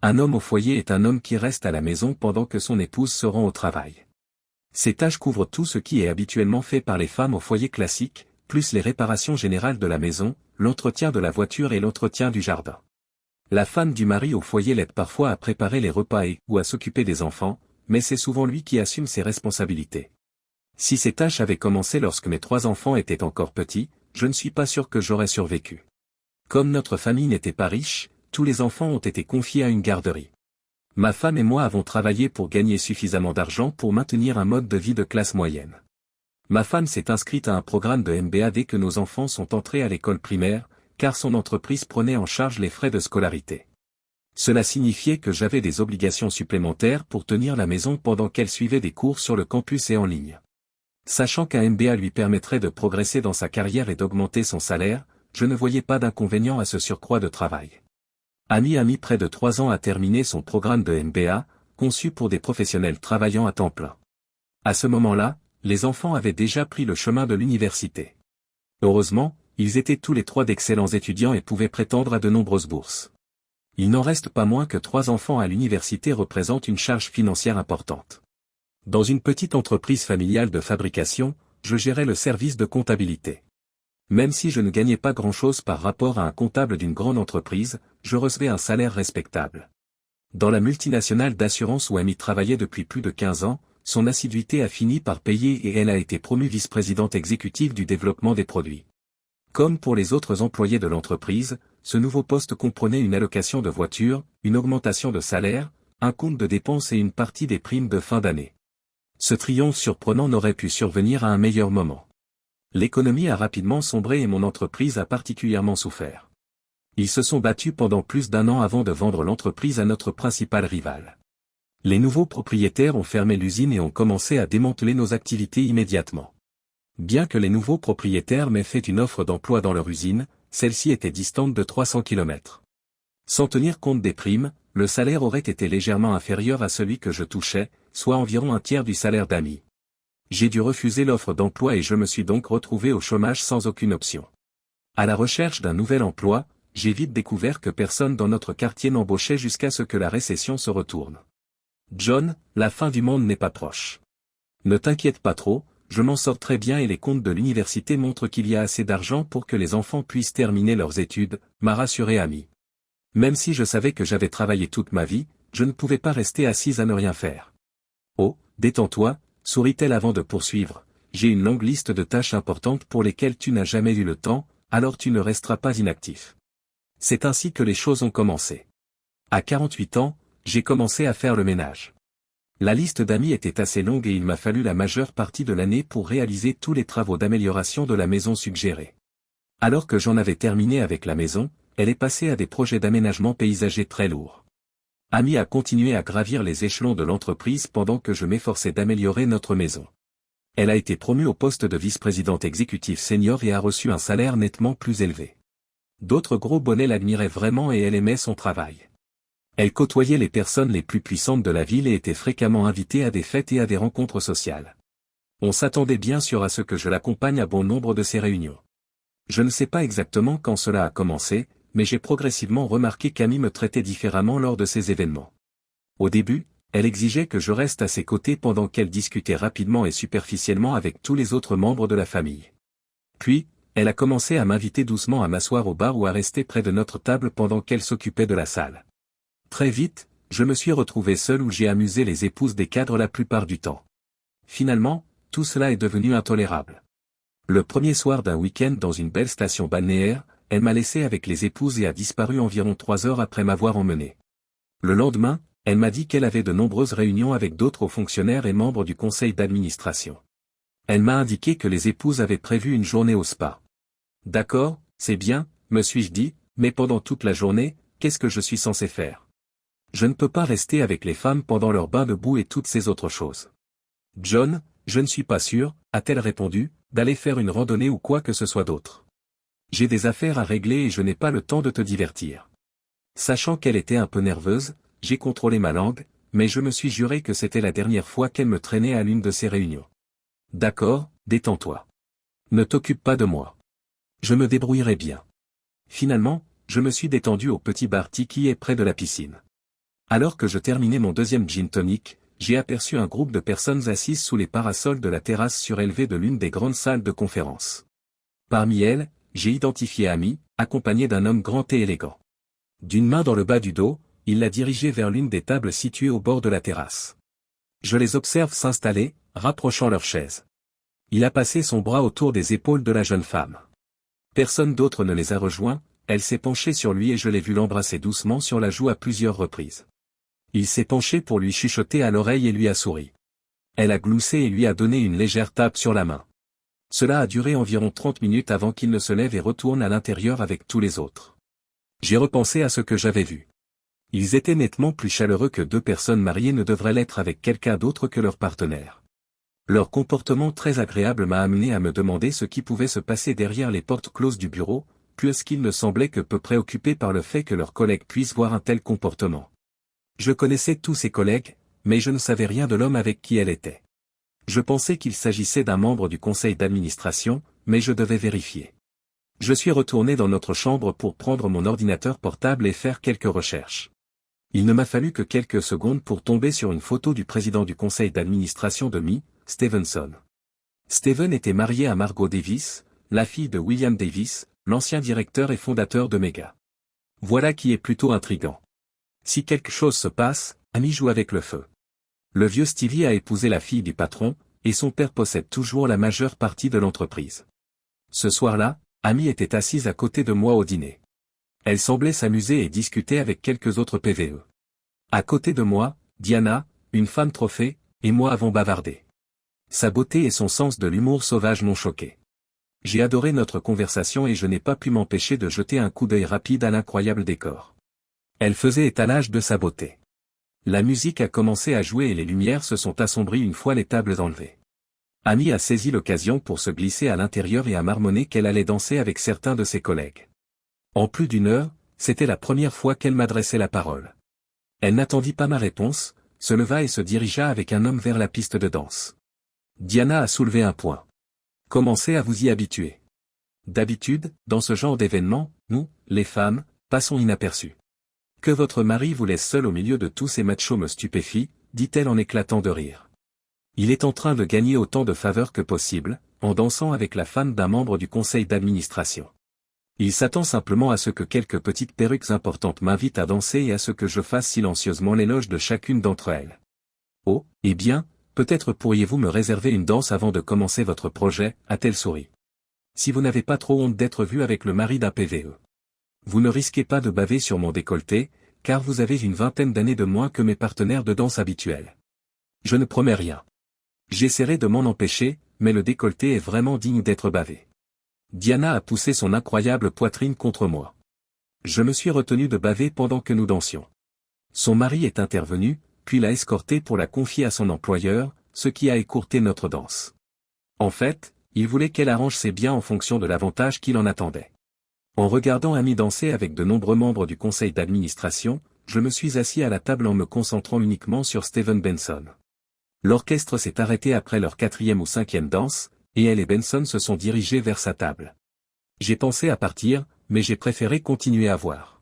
Un homme au foyer est un homme qui reste à la maison pendant que son épouse se rend au travail. Ces tâches couvrent tout ce qui est habituellement fait par les femmes au foyer classique, plus les réparations générales de la maison, l'entretien de la voiture et l'entretien du jardin. La femme du mari au foyer l'aide parfois à préparer les repas ou à s'occuper des enfants, mais c'est souvent lui qui assume ses responsabilités. Si ces tâches avaient commencé lorsque mes 3 enfants étaient encore petits, je ne suis pas sûr que j'aurais survécu. Comme notre famille n'était pas riche, tous les enfants ont été confiés à une garderie. Ma femme et moi avons travaillé pour gagner suffisamment d'argent pour maintenir un mode de vie de classe moyenne. Ma femme s'est inscrite à un programme de MBA dès que nos enfants sont entrés à l'école primaire, car son entreprise prenait en charge les frais de scolarité. Cela signifiait que j'avais des obligations supplémentaires pour tenir la maison pendant qu'elle suivait des cours sur le campus et en ligne. Sachant qu'un MBA lui permettrait de progresser dans sa carrière et d'augmenter son salaire, je ne voyais pas d'inconvénient à ce surcroît de travail. Amy a mis près de 3 ans à terminer son programme de MBA, conçu pour des professionnels travaillant à temps plein. À ce moment-là, les enfants avaient déjà pris le chemin de l'université. Heureusement, ils étaient tous les 3 d'excellents étudiants et pouvaient prétendre à de nombreuses bourses. Il n'en reste pas moins que 3 enfants à l'université représentent une charge financière importante. Dans une petite entreprise familiale de fabrication, je gérais le service de comptabilité. Même si je ne gagnais pas grand-chose par rapport à un comptable d'une grande entreprise, je recevais un salaire respectable. Dans la multinationale d'assurance où Amy travaillait depuis plus de 15 ans, son assiduité a fini par payer et elle a été promue vice-présidente exécutive du développement des produits. Comme pour les autres employés de l'entreprise, ce nouveau poste comprenait une allocation de voiture, une augmentation de salaire, un compte de dépenses et une partie des primes de fin d'année. Ce triomphe surprenant n'aurait pu survenir à un meilleur moment. L'économie a rapidement sombré et mon entreprise a particulièrement souffert. Ils se sont battus pendant plus d'1 an avant de vendre l'entreprise à notre principal rival. Les nouveaux propriétaires ont fermé l'usine et ont commencé à démanteler nos activités immédiatement. Bien que les nouveaux propriétaires m'aient fait une offre d'emploi dans leur usine, celle-ci était distante de 300 km. Sans tenir compte des primes, le salaire aurait été légèrement inférieur à celui que je touchais, soit environ un tiers du salaire d'Amy. J'ai dû refuser l'offre d'emploi et je me suis donc retrouvé au chômage sans aucune option. À la recherche d'un nouvel emploi, j'ai vite découvert que personne dans notre quartier n'embauchait jusqu'à ce que la récession se retourne. John, la fin du monde n'est pas proche. Ne t'inquiète pas trop, je m'en sors très bien et les comptes de l'université montrent qu'il y a assez d'argent pour que les enfants puissent terminer leurs études, m'a rassuré Amy. Même si je savais que j'avais travaillé toute ma vie, je ne pouvais pas rester assise à ne rien faire. Oh, détends-toi, sourit-elle avant de poursuivre, j'ai une longue liste de tâches importantes pour lesquelles tu n'as jamais eu le temps, alors tu ne resteras pas inactif. C'est ainsi que les choses ont commencé. À 48 ans, j'ai commencé à faire le ménage. La liste d'amis était assez longue et il m'a fallu la majeure partie de l'année pour réaliser tous les travaux d'amélioration de la maison suggérés. Alors que j'en avais terminé avec la maison, elle est passée à des projets d'aménagement paysager très lourds. Amy a continué à gravir les échelons de l'entreprise pendant que je m'efforçais d'améliorer notre maison. Elle a été promue au poste de vice-présidente exécutive senior et a reçu un salaire nettement plus élevé. D'autres gros bonnets l'admiraient vraiment et elle aimait son travail. Elle côtoyait les personnes les plus puissantes de la ville et était fréquemment invitée à des fêtes et à des rencontres sociales. On s'attendait bien sûr à ce que je l'accompagne à bon nombre de ces réunions. Je ne sais pas exactement quand cela a commencé, mais j'ai progressivement remarqué qu'Amy me traitait différemment lors de ces événements. Au début, elle exigeait que je reste à ses côtés pendant qu'elle discutait rapidement et superficiellement avec tous les autres membres de la famille. Puis, elle a commencé à m'inviter doucement à m'asseoir au bar ou à rester près de notre table pendant qu'elle s'occupait de la salle. Très vite, je me suis retrouvé seul où j'ai amusé les épouses des cadres la plupart du temps. Finalement, tout cela est devenu intolérable. Le premier soir d'un week-end dans une belle station balnéaire, elle m'a laissé avec les épouses et a disparu environ 3 heures après m'avoir emmené. Le lendemain, elle m'a dit qu'elle avait de nombreuses réunions avec d'autres hauts fonctionnaires et membres du conseil d'administration. Elle m'a indiqué que les épouses avaient prévu une journée au spa. D'accord, c'est bien, me suis-je dit, mais pendant toute la journée, qu'est-ce que je suis censé faire? Je ne peux pas rester avec les femmes pendant leur bain de boue et toutes ces autres choses. John, je ne suis pas sûr, a-t-elle répondu, d'aller faire une randonnée ou quoi que ce soit d'autre. J'ai des affaires à régler et je n'ai pas le temps de te divertir. Sachant qu'elle était un peu nerveuse, j'ai contrôlé ma langue, mais je me suis juré que c'était la dernière fois qu'elle me traînait à l'une de ces réunions. D'accord, détends-toi. Ne t'occupe pas de moi. Je me débrouillerai bien. Finalement, je me suis détendu au petit bar Tiki près de la piscine. Alors que je terminais mon deuxième gin tonic, j'ai aperçu un groupe de personnes assises sous les parasols de la terrasse surélevée de l'une des grandes salles de conférence. Parmi elles, j'ai identifié Ami, accompagné d'un homme grand et élégant. D'une main dans le bas du dos, il l'a dirigé vers l'une des tables situées au bord de la terrasse. Je les observe s'installer, rapprochant leurs chaises. Il a passé son bras autour des épaules de la jeune femme. Personne d'autre ne les a rejoints, elle s'est penchée sur lui et je l'ai vu l'embrasser doucement sur la joue à plusieurs reprises. Il s'est penché pour lui chuchoter à l'oreille et lui a souri. Elle a gloussé et lui a donné une légère tape sur la main. Cela a duré environ 30 minutes avant qu'il ne se lève et retourne à l'intérieur avec tous les autres. J'ai repensé à ce que j'avais vu. Ils étaient nettement plus chaleureux que deux personnes mariées ne devraient l'être avec quelqu'un d'autre que leur partenaire. Leur comportement très agréable m'a amené à me demander ce qui pouvait se passer derrière les portes closes du bureau, puisqu'ils ne semblaient que peu préoccupés par le fait que leurs collègues puissent voir un tel comportement. Je connaissais tous ses collègues, mais je ne savais rien de l'homme avec qui elle était. Je pensais qu'il s'agissait d'un membre du conseil d'administration, mais je devais vérifier. Je suis retourné dans notre chambre pour prendre mon ordinateur portable et faire quelques recherches. Il ne m'a fallu que quelques secondes pour tomber sur une photo du président du conseil d'administration de Mi, Stevenson. Steven était marié à Margot Davis, la fille de William Davis, l'ancien directeur et fondateur de Mega. Voilà qui est plutôt intriguant. Si quelque chose se passe, Ami joue avec le feu. Le vieux Stevie a épousé la fille du patron, et son père possède toujours la majeure partie de l'entreprise. Ce soir-là, Ami était assise à côté de moi au dîner. Elle semblait s'amuser et discuter avec quelques autres PVE. À côté de moi, Diana, une femme trophée, et moi avons bavardé. Sa beauté et son sens de l'humour sauvage m'ont choqué. J'ai adoré notre conversation et je n'ai pas pu m'empêcher de jeter un coup d'œil rapide à l'incroyable décor. Elle faisait étalage de sa beauté. La musique a commencé à jouer et les lumières se sont assombries une fois les tables enlevées. Ami a saisi l'occasion pour se glisser à l'intérieur et a marmonné qu'elle allait danser avec certains de ses collègues. En plus d'une heure, c'était la première fois qu'elle m'adressait la parole. Elle n'attendit pas ma réponse, se leva et se dirigea avec un homme vers la piste de danse. Diana a soulevé un point. Commencez à vous y habituer. D'habitude, dans ce genre d'événement, nous, les femmes, passons inaperçus. Que votre mari vous laisse seul au milieu de tous ces machos me stupéfie, dit-elle en éclatant de rire. Il est en train de gagner autant de faveurs que possible, en dansant avec la femme d'un membre du conseil d'administration. Il s'attend simplement à ce que quelques petites perruques importantes m'invitent à danser et à ce que je fasse silencieusement l'éloge de chacune d'entre elles. Oh, eh bien, peut-être pourriez-vous me réserver une danse avant de commencer votre projet, a-t-elle souri. Si vous n'avez pas trop honte d'être vu avec le mari d'un PVE. Vous ne risquez pas de baver sur mon décolleté, car vous avez une vingtaine d'années de moins que mes partenaires de danse habituels. Je ne promets rien. J'essaierai de m'en empêcher, mais le décolleté est vraiment digne d'être bavé. Diana a poussé son incroyable poitrine contre moi. Je me suis retenu de baver pendant que nous dansions. Son mari est intervenu, puis l'a escortée pour la confier à son employeur, ce qui a écourté notre danse. En fait, il voulait qu'elle arrange ses biens en fonction de l'avantage qu'il en attendait. En regardant Ami danser avec de nombreux membres du conseil d'administration, je me suis assis à la table en me concentrant uniquement sur Steven Benson. L'orchestre s'est arrêté après leur 4e ou 5e danse, et elle et Benson se sont dirigés vers sa table. J'ai pensé à partir, mais j'ai préféré continuer à voir.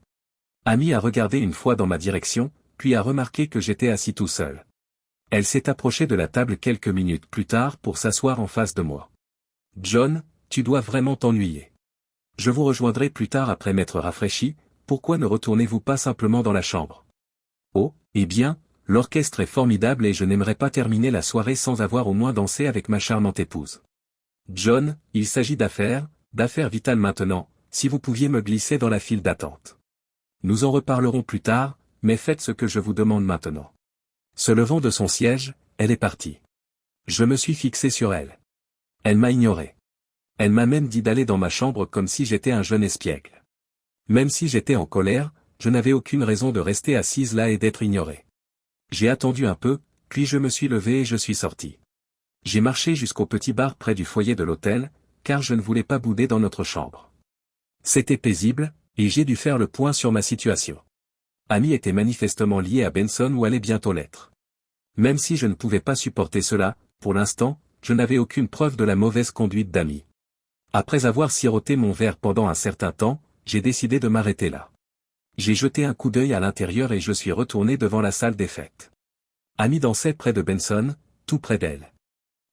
Ami a regardé une fois dans ma direction, puis a remarqué que j'étais assis tout seul. Elle s'est approchée de la table quelques minutes plus tard pour s'asseoir en face de moi. « John, tu dois vraiment t'ennuyer. Je vous rejoindrai plus tard après m'être rafraîchi, pourquoi ne retournez-vous pas simplement dans la chambre? Oh, eh bien, l'orchestre est formidable et je n'aimerais pas terminer la soirée sans avoir au moins dansé avec ma charmante épouse. John, il s'agit d'affaires vitales maintenant, si vous pouviez me glisser dans la file d'attente. Nous en reparlerons plus tard, mais faites ce que je vous demande maintenant. Se levant de son siège, elle est partie. Je me suis fixé sur elle. Elle m'a ignoré. Elle m'a même dit d'aller dans ma chambre comme si j'étais un jeune espiègle. Même si j'étais en colère, je n'avais aucune raison de rester assise là et d'être ignoré. J'ai attendu un peu, puis je me suis levé et je suis sorti. J'ai marché jusqu'au petit bar près du foyer de l'hôtel, car je ne voulais pas bouder dans notre chambre. C'était paisible, et j'ai dû faire le point sur ma situation. Ami était manifestement lié à Benson ou allait bientôt l'être. Même si je ne pouvais pas supporter cela, pour l'instant, je n'avais aucune preuve de la mauvaise conduite d'Ami. Après avoir siroté mon verre pendant un certain temps, j'ai décidé de m'arrêter là. J'ai jeté un coup d'œil à l'intérieur et je suis retourné devant la salle des fêtes. Amy dansait près de Benson, tout près d'elle.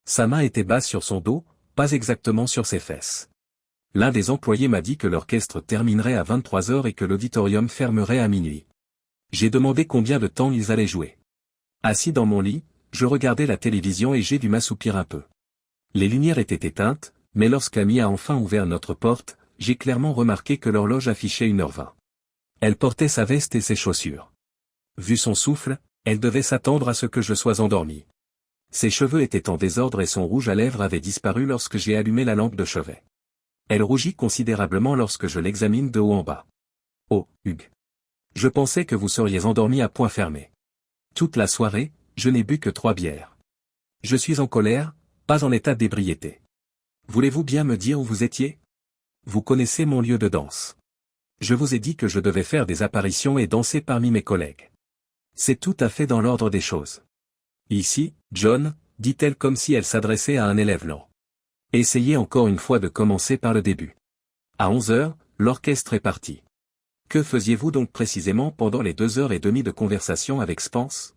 Sa main était basse sur son dos, pas exactement sur ses fesses. L'un des employés m'a dit que l'orchestre terminerait à 23 heures et que l'auditorium fermerait à minuit. J'ai demandé combien de temps ils allaient jouer. Assis dans mon lit, je regardais la télévision et j'ai dû m'assoupir un peu. Les lumières étaient éteintes, mais lorsqu'Amy a enfin ouvert notre porte, j'ai clairement remarqué que l'horloge affichait 1h20. Elle portait sa veste et ses chaussures. Vu son souffle, elle devait s'attendre à ce que je sois endormi. Ses cheveux étaient en désordre et son rouge à lèvres avait disparu lorsque j'ai allumé la lampe de chevet. Elle rougit considérablement lorsque je l'examine de haut en bas. Oh, Hugues. Je pensais que vous seriez endormi à point fermé. Toute la soirée, je n'ai bu que 3 bières. Je suis en colère, pas en état d'ébriété. Voulez-vous bien me dire où vous étiez? Vous connaissez mon lieu de danse. Je vous ai dit que je devais faire des apparitions et danser parmi mes collègues. C'est tout à fait dans l'ordre des choses. Ici, John, dit-elle comme si elle s'adressait à un élève lent. Essayez encore une fois de commencer par le début. À 11h, l'orchestre est parti. Que faisiez-vous donc précisément pendant les 2h30 de conversation avec Spence?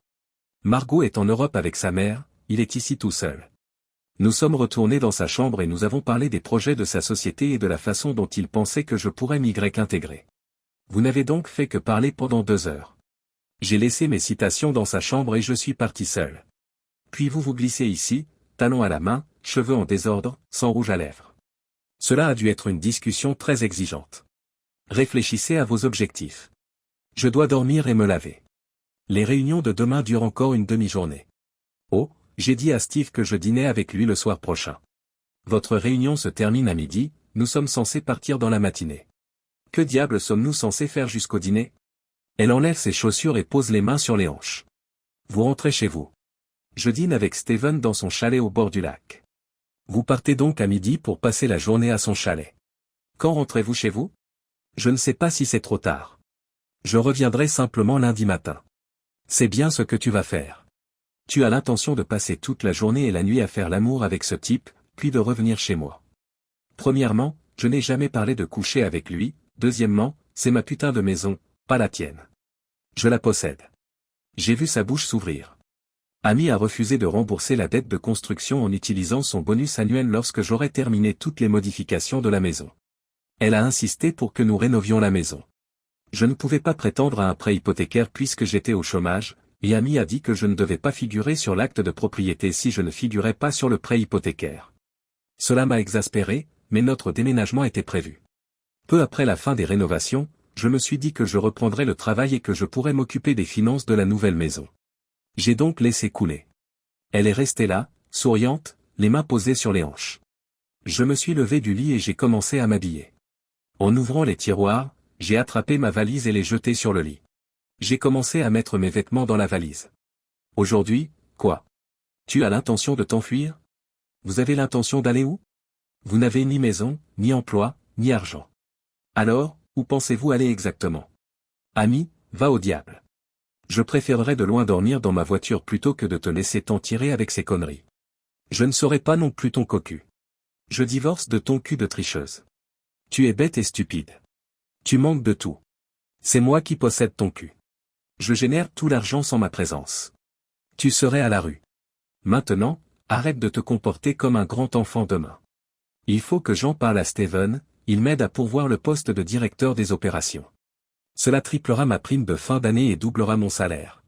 Margot est en Europe avec sa mère, il est ici tout seul. Nous sommes retournés dans sa chambre et nous avons parlé des projets de sa société et de la façon dont il pensait que je pourrais m'y intégrer. Vous n'avez donc fait que parler pendant 2 heures. J'ai laissé mes citations dans sa chambre et je suis parti seul. Puis vous vous glissez ici, talons à la main, cheveux en désordre, sans rouge à lèvres. Cela a dû être une discussion très exigeante. Réfléchissez à vos objectifs. Je dois dormir et me laver. Les réunions de demain durent encore une demi-journée. Oh, j'ai dit à Steve que je dînais avec lui le soir prochain. Votre réunion se termine à midi, nous sommes censés partir dans la matinée. Que diable sommes-nous censés faire jusqu'au dîner? Elle enlève ses chaussures et pose les mains sur les hanches. Vous rentrez chez vous. Je dîne avec Steven dans son chalet au bord du lac. Vous partez donc à midi pour passer la journée à son chalet. Quand rentrez-vous chez vous? Je ne sais pas si c'est trop tard. Je reviendrai simplement lundi matin. C'est bien ce que tu vas faire. Tu as l'intention de passer toute la journée et la nuit à faire l'amour avec ce type, puis de revenir chez moi. Premièrement, je n'ai jamais parlé de coucher avec lui, deuxièmement, c'est ma putain de maison, pas la tienne. Je la possède. J'ai vu sa bouche s'ouvrir. Amy a refusé de rembourser la dette de construction en utilisant son bonus annuel lorsque j'aurai terminé toutes les modifications de la maison. Elle a insisté pour que nous rénovions la maison. Je ne pouvais pas prétendre à un prêt hypothécaire puisque j'étais au chômage, et Amy a dit que je ne devais pas figurer sur l'acte de propriété si je ne figurais pas sur le prêt hypothécaire. Cela m'a exaspéré, mais notre déménagement était prévu. Peu après la fin des rénovations, je me suis dit que je reprendrais le travail et que je pourrais m'occuper des finances de la nouvelle maison. J'ai donc laissé couler. Elle est restée là, souriante, les mains posées sur les hanches. Je me suis levé du lit et j'ai commencé à m'habiller. En ouvrant les tiroirs, j'ai attrapé ma valise et l'ai jetée sur le lit. J'ai commencé à mettre mes vêtements dans la valise. Aujourd'hui, quoi? Tu as l'intention de t'enfuir? Vous avez l'intention d'aller où? Vous n'avez ni maison, ni emploi, ni argent. Alors, où pensez-vous aller exactement? Amy, va au diable. Je préférerais de loin dormir dans ma voiture plutôt que de te laisser t'en tirer avec ces conneries. Je ne serai pas non plus ton cocu. Je divorce de ton cul de tricheuse. Tu es bête et stupide. Tu manques de tout. C'est moi qui possède ton cul. Je génère tout l'argent sans ma présence. Tu serais à la rue. Maintenant, arrête de te comporter comme un grand enfant demain. Il faut que j'en parle à Steven, il m'aide à pourvoir le poste de directeur des opérations. Cela triplera ma prime de fin d'année et doublera mon salaire.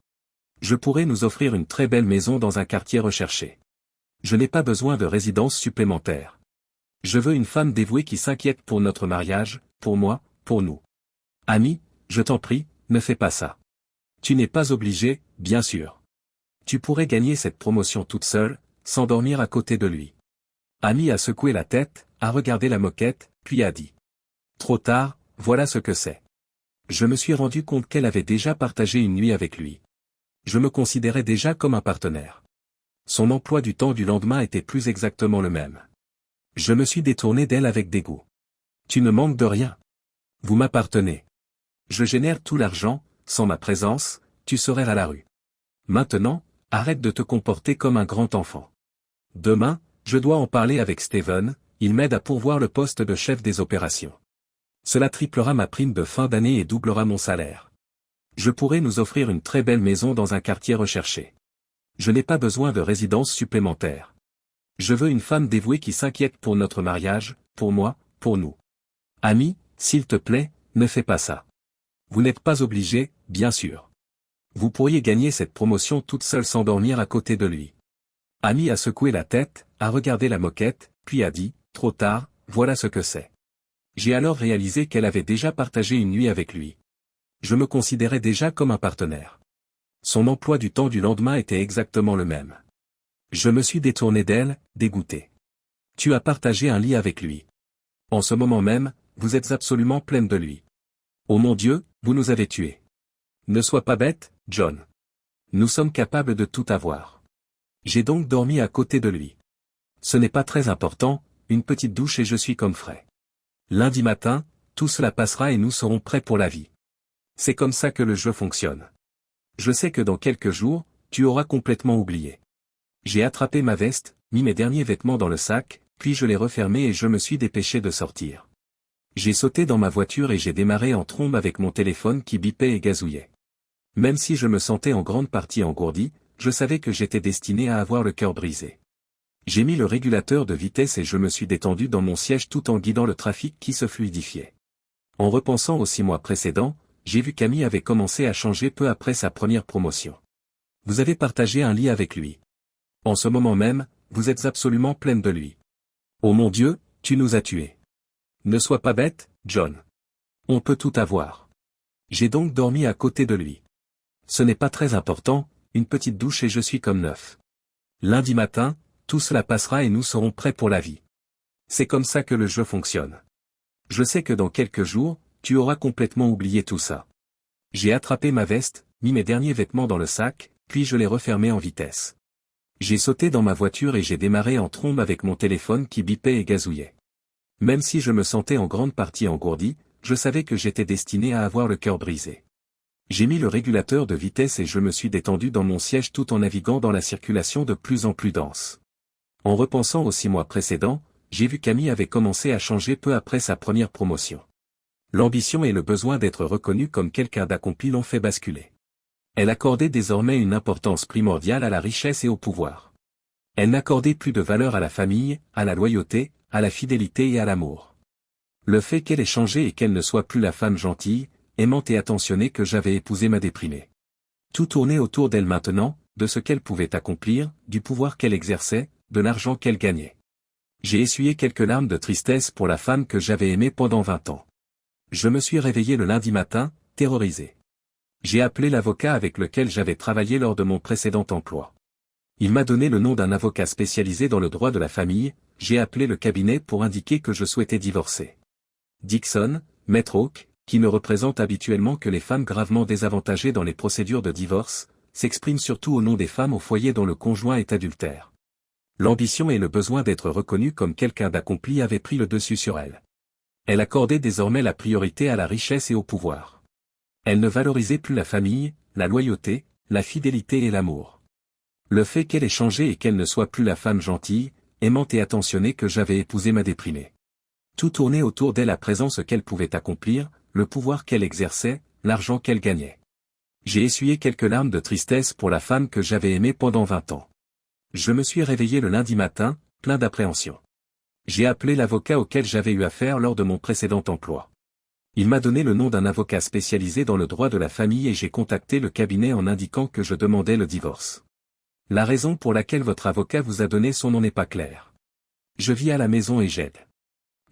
Je pourrais nous offrir une très belle maison dans un quartier recherché. Je n'ai pas besoin de résidence supplémentaire. Je veux une femme dévouée qui s'inquiète pour notre mariage, pour moi, pour nous. Amy, je t'en prie, ne fais pas ça. Tu n'es pas obligé, bien sûr. Tu pourrais gagner cette promotion toute seule, sans dormir à côté de lui. Amy a secoué la tête, a regardé la moquette, puis a dit. Trop tard, voilà ce que c'est. Je me suis rendu compte qu'elle avait déjà partagé une nuit avec lui. Je me considérais déjà comme un partenaire. Son emploi du temps du lendemain était plus exactement le même. Je me suis détourné d'elle avec dégoût. Tu ne manques de rien. Vous m'appartenez. Je génère tout l'argent, sans ma présence, tu serais à la rue. Maintenant, arrête de te comporter comme un grand enfant. Demain, je dois en parler avec Steven, il m'aide à pourvoir le poste de chef des opérations. Cela triplera ma prime de fin d'année et doublera mon salaire. Je pourrai nous offrir une très belle maison dans un quartier recherché. Je n'ai pas besoin de résidence supplémentaire. Je veux une femme dévouée qui s'inquiète pour notre mariage, pour moi, pour nous. Ami, s'il te plaît, ne fais pas ça. Vous n'êtes pas obligé, bien sûr. Vous pourriez gagner cette promotion toute seule sans dormir à côté de lui. Ami a secoué la tête, a regardé la moquette, puis a dit, trop tard, voilà ce que c'est. J'ai alors réalisé qu'elle avait déjà partagé une nuit avec lui. Je me considérais déjà comme un partenaire. Son emploi du temps du lendemain était exactement le même. Je me suis détourné d'elle, dégoûté. Tu as partagé un lit avec lui. En ce moment même, vous êtes absolument pleine de lui. Oh mon Dieu, vous nous avez tués. Ne sois pas bête, John. Nous sommes capables de tout avoir. J'ai donc dormi à côté de lui. Ce n'est pas très important, une petite douche et je suis comme frais. Lundi matin, tout cela passera et nous serons prêts pour la vie. C'est comme ça que le jeu fonctionne. Je sais que dans quelques jours, tu auras complètement oublié. J'ai attrapé ma veste, mis mes derniers vêtements dans le sac, puis je l'ai refermé et je me suis dépêché de sortir. J'ai sauté dans ma voiture et j'ai démarré en trombe avec mon téléphone qui bipait et gazouillait. Même si je me sentais en grande partie engourdi, je savais que j'étais destiné à avoir le cœur brisé. J'ai mis le régulateur de vitesse et je me suis détendu dans mon siège tout en guidant le trafic qui se fluidifiait. En repensant aux 6 mois précédents, j'ai vu qu'Amy avait commencé à changer peu après sa première promotion. Vous avez partagé un lit avec lui. En ce moment même, vous êtes absolument pleine de lui. Oh mon Dieu, tu nous as tués. Ne sois pas bête, John. On peut tout avoir. J'ai donc dormi à côté de lui. Ce n'est pas très important, une petite douche et je suis comme neuf. Lundi matin, tout cela passera et nous serons prêts pour la vie. C'est comme ça que le jeu fonctionne. Je sais que dans quelques jours, tu auras complètement oublié tout ça. J'ai attrapé ma veste, mis mes derniers vêtements dans le sac, puis je l'ai refermé en vitesse. J'ai sauté dans ma voiture et j'ai démarré en trombe avec mon téléphone qui bipait et gazouillait. Même si je me sentais en grande partie engourdi, je savais que j'étais destiné à avoir le cœur brisé. J'ai mis le régulateur de vitesse et je me suis détendu dans mon siège tout en naviguant dans la circulation de plus en plus dense. En repensant aux 6 mois précédents, j'ai vu qu'Amy avait commencé à changer peu après sa première promotion. L'ambition et le besoin d'être reconnu comme quelqu'un d'accompli l'ont fait basculer. Elle accordait désormais une importance primordiale à la richesse et au pouvoir. Elle n'accordait plus de valeur à la famille, à la loyauté, à la fidélité et à l'amour. Le fait qu'elle ait changé et qu'elle ne soit plus la femme gentille, aimante et attentionnée que j'avais épousée m'a déprimé. Tout tournait autour d'elle maintenant, de ce qu'elle pouvait accomplir, du pouvoir qu'elle exerçait, de l'argent qu'elle gagnait. J'ai essuyé quelques larmes de tristesse pour la femme que j'avais aimée pendant 20 ans. Je me suis réveillé le lundi matin, terrorisé. J'ai appelé l'avocat avec lequel j'avais travaillé lors de mon précédent emploi. Il m'a donné le nom d'un avocat spécialisé dans le droit de la famille, j'ai appelé le cabinet pour indiquer que je souhaitais divorcer. Dixon, Maître Hawke, qui ne représente habituellement que les femmes gravement désavantagées dans les procédures de divorce, s'exprime surtout au nom des femmes au foyer dont le conjoint est adultère. L'ambition et le besoin d'être reconnue comme quelqu'un d'accompli avaient pris le dessus sur elle. Elle accordait désormais la priorité à la richesse et au pouvoir. Elle ne valorisait plus la famille, la loyauté, la fidélité et l'amour. Le fait qu'elle ait changé et qu'elle ne soit plus la femme gentille, aimante et attentionnée que j'avais épousée m'a déprimé. Tout tournait autour d'elle à présent ce qu'elle pouvait accomplir, le pouvoir qu'elle exerçait, l'argent qu'elle gagnait. J'ai essuyé quelques larmes de tristesse pour la femme que j'avais aimée pendant 20 ans. Je me suis réveillé le lundi matin, plein d'appréhension. J'ai appelé l'avocat auquel j'avais eu affaire lors de mon précédent emploi. Il m'a donné le nom d'un avocat spécialisé dans le droit de la famille et j'ai contacté le cabinet en indiquant que je demandais le divorce. La raison pour laquelle votre avocat vous a donné son nom n'est pas claire. Je vis à la maison et j'aide.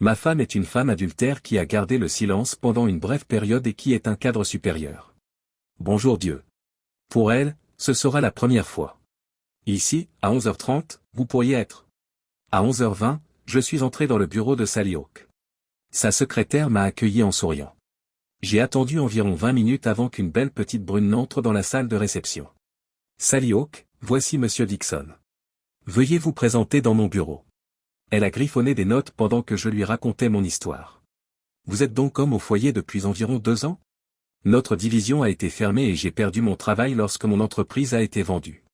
Ma femme est une femme adultère qui a gardé le silence pendant une brève période et qui est un cadre supérieur. Bonjour Dieu. Pour elle, ce sera la première fois. Ici, à 11h30, vous pourriez être. À 11h20, je suis entré dans le bureau de Sally Hawke. Sa secrétaire m'a accueilli en souriant. J'ai attendu environ 20 minutes avant qu'une belle petite brune n'entre dans la salle de réception. Sally Hawke, voici Monsieur Dixon. Veuillez vous présenter dans mon bureau. Elle a griffonné des notes pendant que je lui racontais mon histoire. Vous êtes donc homme au foyer depuis environ 2 ans? Notre division a été fermée et j'ai perdu mon travail lorsque mon entreprise a été vendue.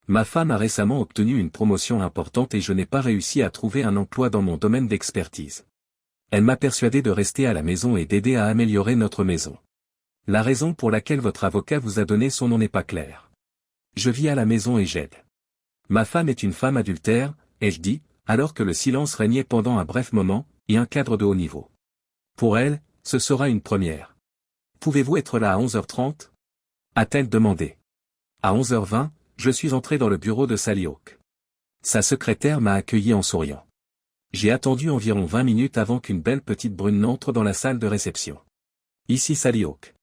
Ma femme a récemment obtenu une promotion importante et je n'ai pas réussi à trouver un emploi dans mon domaine d'expertise. Elle m'a persuadé de rester à la maison et d'aider à améliorer notre maison. La raison pour laquelle votre avocat vous a donné son nom n'est pas claire. Je vis à la maison et j'aide. Ma femme est une femme adultère, ai-je dit, alors que le silence régnait pendant un bref moment, et un cadre de haut niveau. Pour elle, ce sera une première. Pouvez-vous être là à 11h30 a-t-elle demandé. À 11h20, je suis entré dans le bureau de Sally Hawk. Sa secrétaire m'a accueilli en souriant. J'ai attendu environ 20 minutes avant qu'une belle petite brune n'entre dans la salle de réception. Ici Sally Hawk.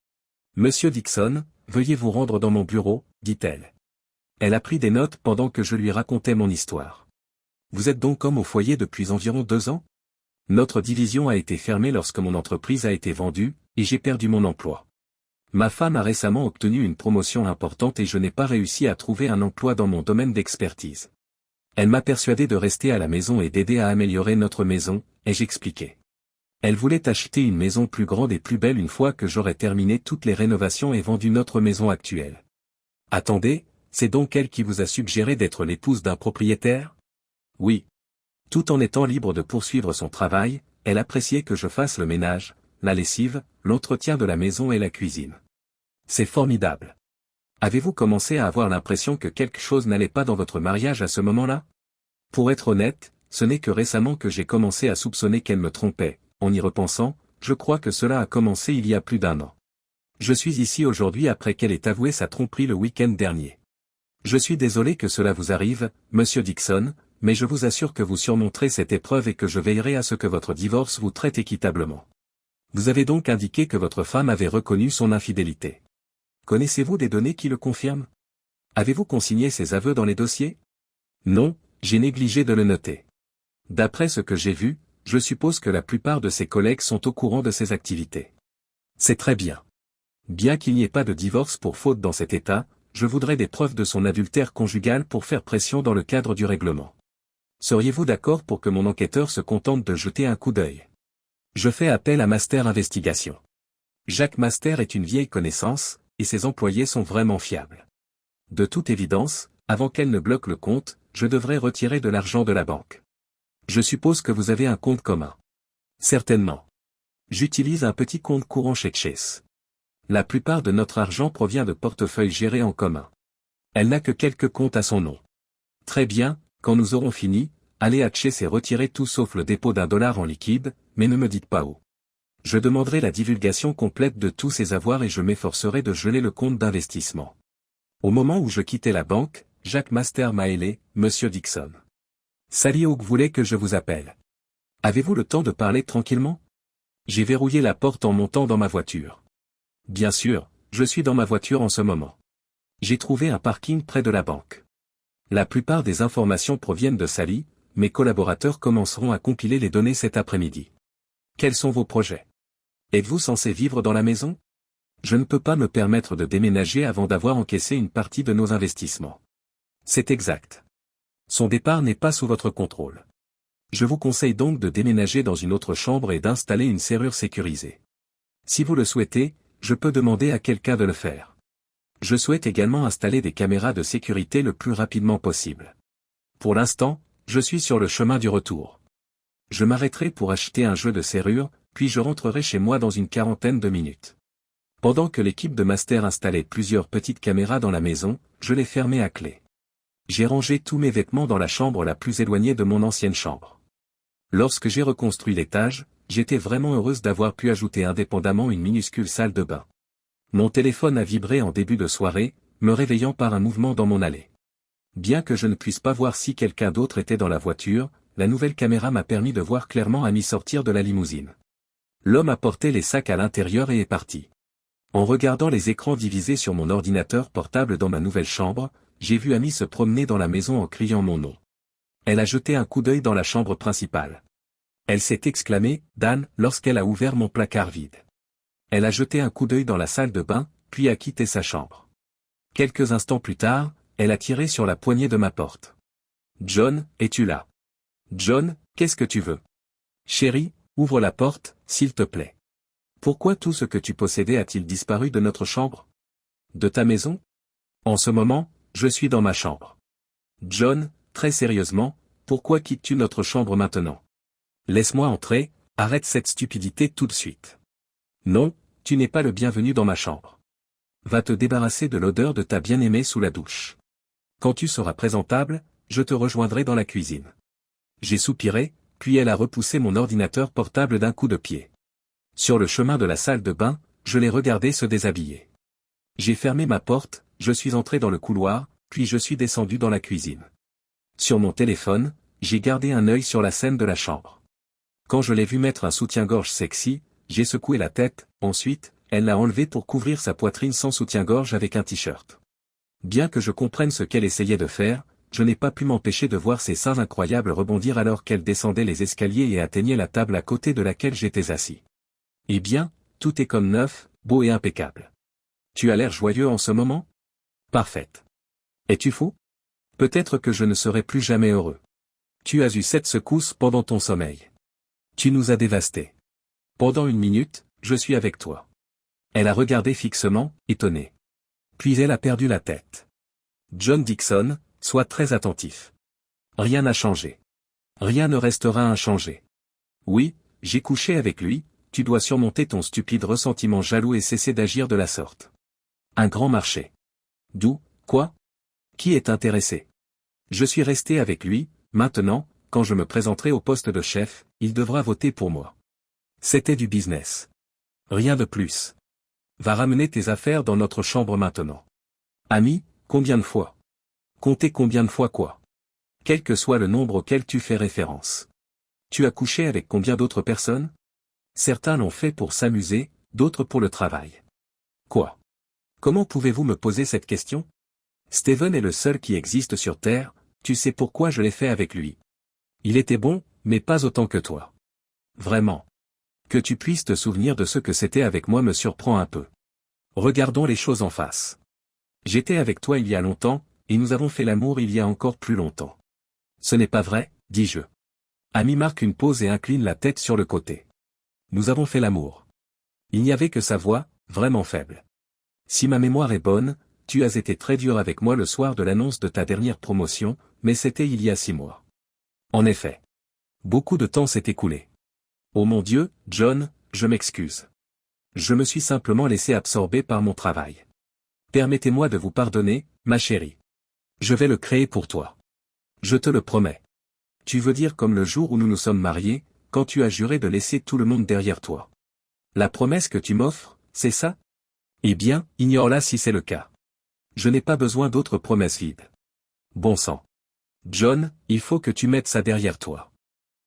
Monsieur Dixon, veuillez vous rendre dans mon bureau, dit-elle. Elle a pris des notes pendant que je lui racontais mon histoire. Vous êtes donc homme au foyer depuis environ 2 ans? Notre division a été fermée lorsque mon entreprise a été vendue, et j'ai perdu mon emploi. Ma femme a récemment obtenu une promotion importante et je n'ai pas réussi à trouver un emploi dans mon domaine d'expertise. Elle m'a persuadé de rester à la maison et d'aider à améliorer notre maison, ai-je expliqué. Elle voulait acheter une maison plus grande et plus belle une fois que j'aurais terminé toutes les rénovations et vendu notre maison actuelle. Attendez, c'est donc elle qui vous a suggéré d'être l'épouse d'un propriétaire? Oui. Tout en étant libre de poursuivre son travail, elle appréciait que je fasse le ménage, la lessive, l'entretien de la maison et la cuisine. C'est formidable. Avez-vous commencé à avoir l'impression que quelque chose n'allait pas dans votre mariage à ce moment-là? Pour être honnête, ce n'est que récemment que j'ai commencé à soupçonner qu'elle me trompait. En y repensant, je crois que cela a commencé il y a plus d'1 an. Je suis ici aujourd'hui après qu'elle ait avoué sa tromperie le week-end dernier. Je suis désolé que cela vous arrive, monsieur Dixon, mais je vous assure que vous surmonterez cette épreuve et que je veillerai à ce que votre divorce vous traite équitablement. Vous avez donc indiqué que votre femme avait reconnu son infidélité. Connaissez-vous des données qui le confirment? Avez-vous consigné ses aveux dans les dossiers? Non, j'ai négligé de le noter. D'après ce que j'ai vu, je suppose que la plupart de ses collègues sont au courant de ses activités. C'est très bien. Bien qu'il n'y ait pas de divorce pour faute dans cet État, je voudrais des preuves de son adultère conjugal pour faire pression dans le cadre du règlement. Seriez-vous d'accord pour que mon enquêteur se contente de jeter un coup d'œil? Je fais appel à Master Investigation. Jacques Master est une vieille connaissance, et ses employés sont vraiment fiables. De toute évidence, avant qu'elle ne bloque le compte, je devrais retirer de l'argent de la banque. Je suppose que vous avez un compte commun. Certainement. J'utilise un petit compte courant chez Chase. La plupart de notre argent provient de portefeuilles gérés en commun. Elle n'a que quelques comptes à son nom. Très bien, quand nous aurons fini, allez à Chase et retirez tout sauf le dépôt d'$1 en liquide, mais ne me dites pas où. Je demanderai la divulgation complète de tous ces avoirs et je m'efforcerai de geler le compte d'investissement. Au moment où je quittais la banque, Jacques Master m'a ailé, monsieur Dixon. Sally Hawk voulait que je vous appelle. Avez-vous le temps de parler tranquillement? J'ai verrouillé la porte en montant dans ma voiture. Bien sûr, je suis dans ma voiture en ce moment. J'ai trouvé un parking près de la banque. La plupart des informations proviennent de Sally, mes collaborateurs commenceront à compiler les données cet après-midi. Quels sont vos projets? Êtes-vous censé vivre dans la maison? Je ne peux pas me permettre de déménager avant d'avoir encaissé une partie de nos investissements. C'est exact. Son départ n'est pas sous votre contrôle. Je vous conseille donc de déménager dans une autre chambre et d'installer une serrure sécurisée. Si vous le souhaitez, je peux demander à quelqu'un de le faire. Je souhaite également installer des caméras de sécurité le plus rapidement possible. Pour l'instant, je suis sur le chemin du retour. Je m'arrêterai pour acheter un jeu de serrure, puis je rentrerai chez moi dans une quarantaine de minutes. Pendant que l'équipe de Master installait plusieurs petites caméras dans la maison, je les fermais à clé. J'ai rangé tous mes vêtements dans la chambre la plus éloignée de mon ancienne chambre. Lorsque j'ai reconstruit l'étage, j'étais vraiment heureuse d'avoir pu ajouter indépendamment une minuscule salle de bain. Mon téléphone a vibré en début de soirée, me réveillant par un mouvement dans mon allée. Bien que je ne puisse pas voir si quelqu'un d'autre était dans la voiture, la nouvelle caméra m'a permis de voir clairement Amy sortir de la limousine. L'homme a porté les sacs à l'intérieur et est parti. En regardant les écrans divisés sur mon ordinateur portable dans ma nouvelle chambre, j'ai vu Amy se promener dans la maison en criant mon nom. Elle a jeté un coup d'œil dans la chambre principale. Elle s'est exclamée « Dan » lorsqu'elle a ouvert mon placard vide. Elle a jeté un coup d'œil dans la salle de bain, puis a quitté sa chambre. Quelques instants plus tard, elle a tiré sur la poignée de ma porte. « John, es-tu là? John, qu'est-ce que tu veux? Chérie, ouvre la porte, s'il te plaît. Pourquoi tout ce que tu possédais a-t-il disparu de notre chambre? De ta maison? En ce moment, je suis dans ma chambre. John, très sérieusement, pourquoi quittes-tu notre chambre maintenant? Laisse-moi entrer, Arrête cette stupidité tout de suite. Non, tu n'es pas le bienvenu dans ma chambre. Va te débarrasser de l'odeur de ta bien-aimée sous la douche. Quand tu seras présentable, je te rejoindrai dans la cuisine. J'ai soupiré, puis elle a repoussé mon ordinateur portable d'un coup de pied. Sur le chemin de la salle de bain, je l'ai regardé se déshabiller. J'ai fermé ma porte, je suis entré dans le couloir, puis je suis descendu dans la cuisine. Sur mon téléphone, j'ai gardé un œil sur la scène de la chambre. Quand je l'ai vue mettre un soutien-gorge sexy, j'ai secoué la tête, ensuite, elle l'a enlevé pour couvrir sa poitrine sans soutien-gorge avec un t-shirt. Bien que je comprenne ce qu'elle essayait de faire, je n'ai pas pu m'empêcher de voir ses seins incroyables rebondir alors qu'elle descendait les escaliers et atteignait la table à côté de laquelle j'étais assis. Eh bien, tout est comme neuf, beau et impeccable. Tu as l'air joyeux en ce moment? Parfaite. Es-tu fou? Peut-être que je ne serai plus jamais heureux. Tu as eu 7 secousses pendant ton sommeil. Tu nous as dévastés. Pendant 1 minute, je suis avec toi. Elle a regardé fixement, étonnée. Puis elle a perdu la tête. John Dixon, sois très attentif. Rien n'a changé. Rien ne restera inchangé. Oui, j'ai couché avec lui, tu dois surmonter ton stupide ressentiment jaloux et cesser d'agir de la sorte. Un grand marché. D'où, quoi? Qui est intéressé? Je suis resté avec lui, maintenant, quand je me présenterai au poste de chef, il devra voter pour moi. C'était du business. Rien de plus. Va ramener tes affaires dans notre chambre maintenant. Ami, combien de fois? Comptez combien de fois quoi? Quel que soit le nombre auquel tu fais référence. Tu as couché avec combien d'autres personnes? Certains l'ont fait pour s'amuser, d'autres pour le travail. Quoi? Comment pouvez-vous me poser cette question? Steven est le seul qui existe sur Terre, tu sais pourquoi je l'ai fait avec lui. Il était bon, mais pas autant que toi. Vraiment. Que tu puisses te souvenir de ce que c'était avec moi me surprend un peu. Regardons les choses en face. J'étais avec toi il y a longtemps, et nous avons fait l'amour il y a encore plus longtemps. Ce n'est pas vrai, dis-je. Amy marque une pause et incline la tête sur le côté. Nous avons fait l'amour. Il n'y avait que sa voix, vraiment faible. Si ma mémoire est bonne, tu as été très dur avec moi le soir de l'annonce de ta dernière promotion, mais c'était il y a 6 mois. En effet. Beaucoup de temps s'est écoulé. Oh mon Dieu, John, je m'excuse. Je me suis simplement laissé absorber par mon travail. Permettez-moi de vous pardonner, ma chérie. Je vais le créer pour toi. Je te le promets. Tu veux dire comme le jour où nous nous sommes mariés, quand tu as juré de laisser tout le monde derrière toi. La promesse que tu m'offres, c'est ça? Eh bien, ignore-la si c'est le cas. Je n'ai pas besoin d'autres promesses vides. Bon sang. John, il faut que tu mettes ça derrière toi.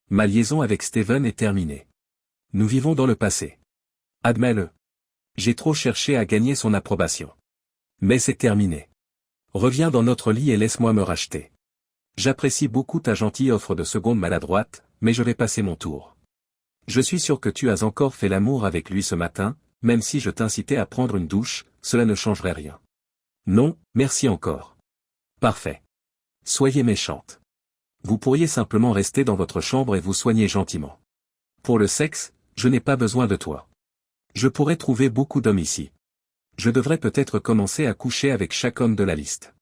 Ma liaison avec Steven est terminée. Nous vivons dans le passé. Admets-le. J'ai trop cherché à gagner son approbation. Mais c'est terminé. Reviens dans notre lit et laisse-moi me racheter. J'apprécie beaucoup ta gentille offre de seconde maladroite, mais je vais passer mon tour. Je suis sûr que tu as encore fait l'amour avec lui ce matin, même si je t'incitais à prendre une douche, cela ne changerait rien. Non, merci encore. Parfait. Soyez méchante. Vous pourriez simplement rester dans votre chambre et vous soigner gentiment. Pour le sexe, je n'ai pas besoin de toi. Je pourrais trouver beaucoup d'hommes ici. Je devrais peut-être commencer à coucher avec chaque homme de la liste.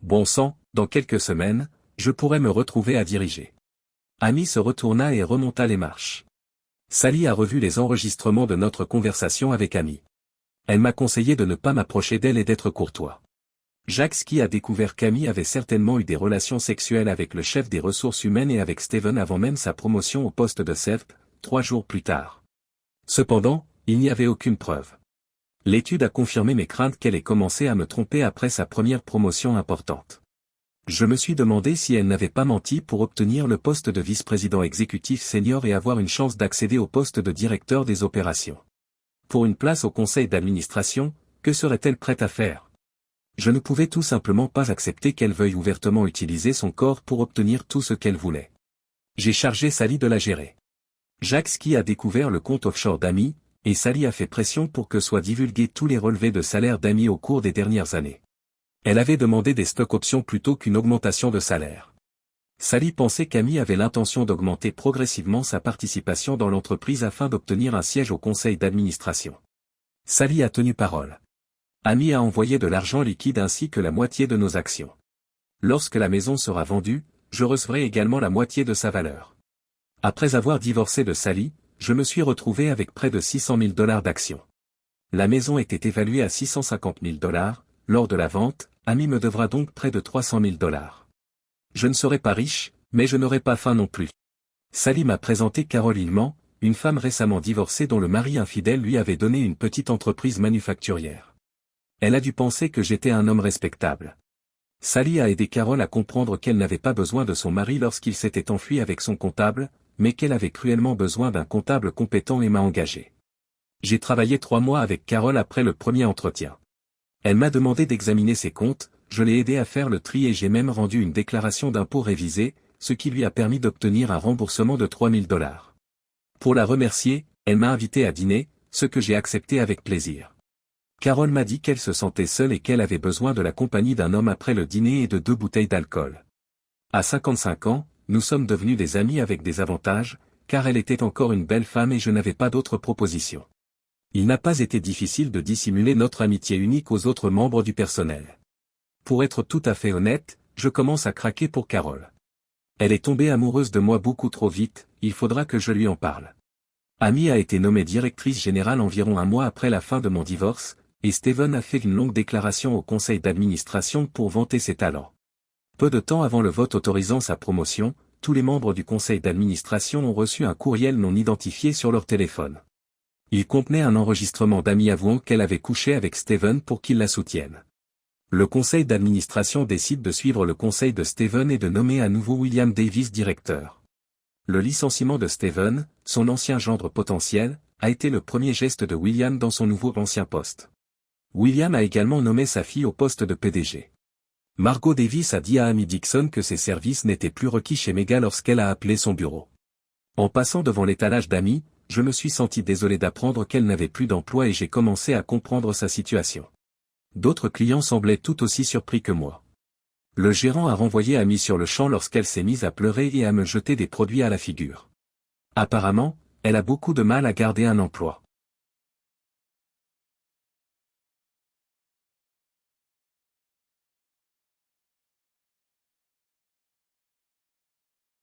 Bon sang, dans quelques semaines, je pourrais me retrouver à diriger. Amy se retourna et remonta les marches. Sally a revu les enregistrements de notre conversation avec Amy. Elle m'a conseillé de ne pas m'approcher d'elle et d'être courtois. Jacques Ski a découvert qu'Amy avait certainement eu des relations sexuelles avec le chef des ressources humaines et avec Steven avant même sa promotion au poste de CEP, 3 jours plus tard. Cependant, il n'y avait aucune preuve. L'étude a confirmé mes craintes qu'elle ait commencé à me tromper après sa première promotion importante. Je me suis demandé si elle n'avait pas menti pour obtenir le poste de vice-président exécutif senior et avoir une chance d'accéder au poste de directeur des opérations. Pour une place au conseil d'administration, que serait-elle prête à faire? Je ne pouvais tout simplement pas accepter qu'elle veuille ouvertement utiliser son corps pour obtenir tout ce qu'elle voulait. J'ai chargé Sally de la gérer. Jacques Ski a découvert le compte offshore d'Amy, et Sally a fait pression pour que soient divulgués tous les relevés de salaire d'Amy au cours des dernières années. Elle avait demandé des stock options plutôt qu'une augmentation de salaire. Sally pensait qu'Amy avait l'intention d'augmenter progressivement sa participation dans l'entreprise afin d'obtenir un siège au conseil d'administration. Sally a tenu parole. Amy a envoyé de l'argent liquide ainsi que la moitié de nos actions. Lorsque la maison sera vendue, je recevrai également la moitié de sa valeur. Après avoir divorcé de Sally, je me suis retrouvé avec près de 600 000 $ d'actions. La maison était évaluée à 650 000 $. Lors de la vente, Amy me devra donc près de 300 000 $. Je ne serai pas riche, mais je n'aurai pas faim non plus. Sally m'a présenté Carole Hillman, une femme récemment divorcée dont le mari infidèle lui avait donné une petite entreprise manufacturière. Elle a dû penser que j'étais un homme respectable. Sally a aidé Carole à comprendre qu'elle n'avait pas besoin de son mari lorsqu'il s'était enfui avec son comptable, mais qu'elle avait cruellement besoin d'un comptable compétent et m'a engagé. J'ai travaillé 3 mois avec Carole après le premier entretien. Elle m'a demandé d'examiner ses comptes, je l'ai aidé à faire le tri et j'ai même rendu une déclaration d'impôt révisée, ce qui lui a permis d'obtenir un remboursement de 3 000 $. Pour la remercier, elle m'a invité à dîner, ce que j'ai accepté avec plaisir. Carole m'a dit qu'elle se sentait seule et qu'elle avait besoin de la compagnie d'un homme après le dîner et de 2 bouteilles d'alcool. À 55 ans, nous sommes devenus des amis avec des avantages, car elle était encore une belle femme et je n'avais pas d'autres propositions. Il n'a pas été difficile de dissimuler notre amitié unique aux autres membres du personnel. Pour être tout à fait honnête, je commence à craquer pour Carole. Elle est tombée amoureuse de moi beaucoup trop vite, il faudra que je lui en parle. Amy a été nommée directrice générale environ 1 mois après la fin de mon divorce, et Steven a fait une longue déclaration au conseil d'administration pour vanter ses talents. Peu de temps avant le vote autorisant sa promotion, tous les membres du conseil d'administration ont reçu un courriel non identifié sur leur téléphone. Il contenait un enregistrement d'Amy avouant qu'elle avait couché avec Steven pour qu'il la soutienne. Le conseil d'administration décide de suivre le conseil de Steven et de nommer à nouveau William Davis directeur. Le licenciement de Steven, son ancien gendre potentiel, a été le premier geste de William dans son nouveau ancien poste. William a également nommé sa fille au poste de PDG. Margot Davis a dit à Amy Dixon que ses services n'étaient plus requis chez Mega lorsqu'elle a appelé son bureau. En passant devant l'étalage d'Amy, je me suis senti désolé d'apprendre qu'elle n'avait plus d'emploi et j'ai commencé à comprendre sa situation. D'autres clients semblaient tout aussi surpris que moi. Le gérant a renvoyé Amy sur le champ lorsqu'elle s'est mise à pleurer et à me jeter des produits à la figure. Apparemment, elle a beaucoup de mal à garder un emploi.